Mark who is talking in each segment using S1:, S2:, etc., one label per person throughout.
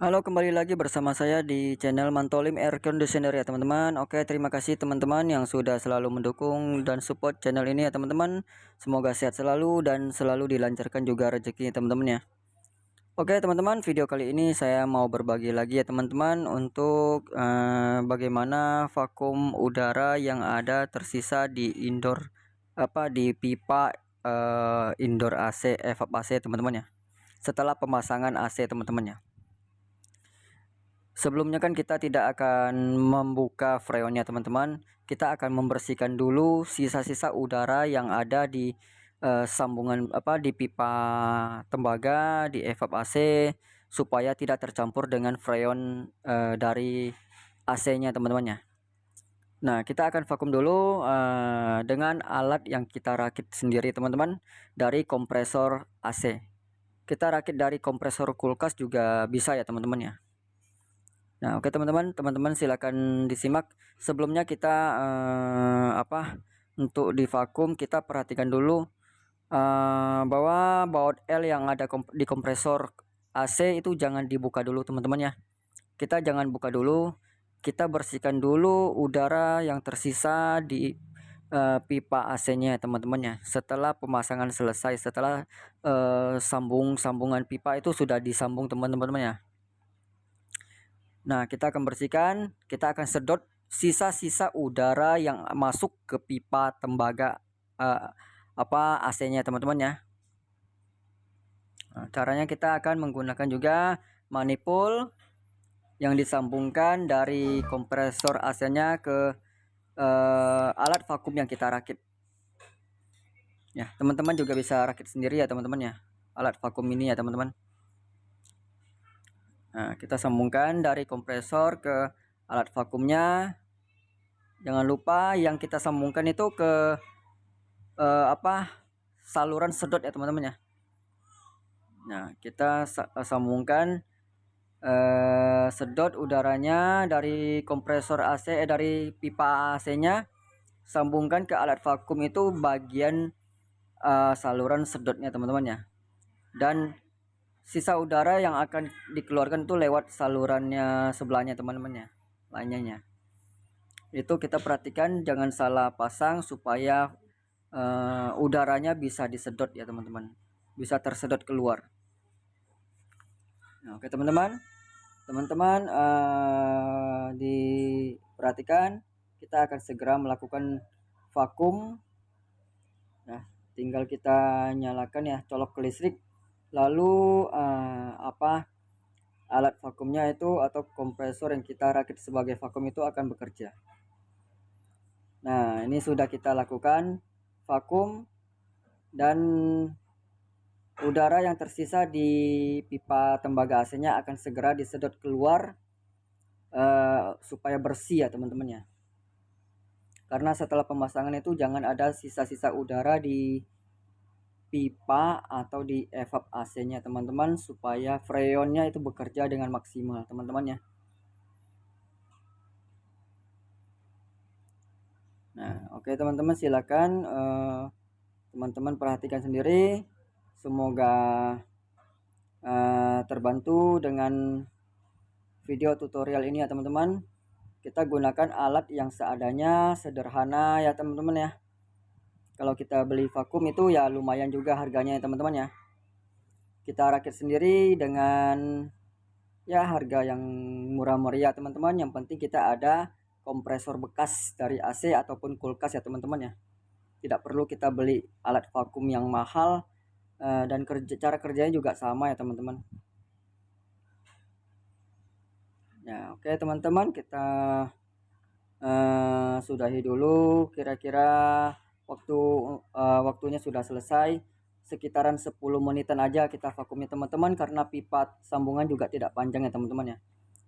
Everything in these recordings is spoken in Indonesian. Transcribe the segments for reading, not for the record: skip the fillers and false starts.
S1: Halo, kembali lagi bersama saya di channel Mantolim Air Conditioner ya teman-teman. Oke, terima kasih teman-teman yang sudah selalu mendukung dan support channel ini ya teman-teman. Semoga sehat selalu dan selalu dilancarkan juga rezekinya teman-teman ya. Oke teman-teman, video kali ini saya mau berbagi lagi ya teman-teman untuk bagaimana vakum udara yang ada tersisa di di pipa indoor AC evap AC teman-teman ya. Setelah pemasangan AC teman-teman ya. Sebelumnya kan kita tidak akan membuka freonnya teman-teman. Kita akan membersihkan dulu sisa-sisa udara yang ada di sambungan di pipa tembaga di evap AC supaya tidak tercampur dengan freon dari AC-nya teman-teman ya. Nah, kita akan vakum dulu dengan alat yang kita rakit sendiri teman-teman dari kompresor AC. Kita rakit dari kompresor kulkas juga bisa ya teman-teman ya. Nah, oke teman-teman silakan disimak. Sebelumnya kita untuk di vakum kita perhatikan dulu bahwa baut L yang ada di kompresor AC itu jangan dibuka dulu teman-teman ya. Kita jangan buka dulu. Kita bersihkan dulu udara yang tersisa di pipa AC-nya teman-teman ya. Setelah pemasangan selesai, setelah sambungan pipa itu sudah disambung teman-teman ya. Nah, kita akan bersihkan, kita akan sedot sisa-sisa udara yang masuk ke pipa tembaga AC-nya teman-teman ya. Nah, caranya kita akan menggunakan juga manifold yang disambungkan dari kompresor AC-nya ke alat vakum yang kita rakit. Ya, teman-teman juga bisa rakit sendiri ya teman-teman ya. Alat vakum ini ya teman-teman. Nah, kita sambungkan dari kompresor ke alat vakumnya. Jangan lupa yang kita sambungkan itu ke saluran sedot ya teman-teman ya. Nah, kita sambungkan sedot udaranya dari kompresor AC dari pipa AC-nya, sambungkan ke alat vakum itu bagian saluran sedotnya teman-teman ya. Dan sisa udara yang akan dikeluarkan itu lewat salurannya sebelahnya teman-teman ya, lainnya. Itu kita perhatikan jangan salah pasang supaya udaranya bisa disedot ya teman-teman, bisa tersedot keluar. Nah, oke teman-teman diperhatikan, kita akan segera melakukan vakum. Nah, tinggal kita nyalakan ya, colok ke listrik, lalu alat vakumnya itu atau kompresor yang kita rakit sebagai vakum itu akan bekerja. Nah, ini sudah kita lakukan vakum dan udara yang tersisa di pipa tembaga AC-nya akan segera disedot keluar supaya bersih ya teman-teman ya. Karena setelah pemasangan itu jangan ada sisa-sisa udara di pipa atau di evap AC-nya teman-teman, supaya freonnya itu bekerja dengan maksimal teman-teman ya. Nah, oke teman-teman silakan teman-teman perhatikan sendiri. Semoga terbantu dengan video tutorial ini ya teman-teman. Kita gunakan alat yang seadanya, sederhana ya teman-teman ya. Kalau kita beli vakum itu ya lumayan juga harganya ya teman-teman ya. Kita rakit sendiri dengan ya harga yang murah meriah teman-teman. Yang penting kita ada kompresor bekas dari AC ataupun kulkas ya teman-teman ya. Tidak perlu kita beli alat vakum yang mahal, dan cara kerjanya juga sama ya teman-teman. Ya, oke teman-teman, kita sudahi dulu. Kira-kira waktunya sudah selesai, sekitaran 10 menitan aja kita vakumnya teman-teman, karena pipa sambungan juga tidak panjang ya teman-teman ya.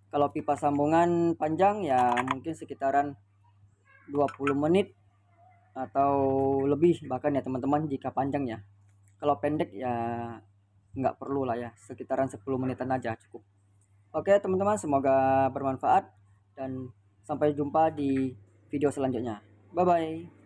S1: Kalau pipa sambungan panjang ya mungkin sekitaran 20 menit atau lebih bahkan ya teman-teman jika panjang ya. Kalau pendek ya nggak perlu lah ya, sekitaran 10 menitan aja cukup. Oke teman-teman, semoga bermanfaat dan sampai jumpa di video selanjutnya. Bye bye.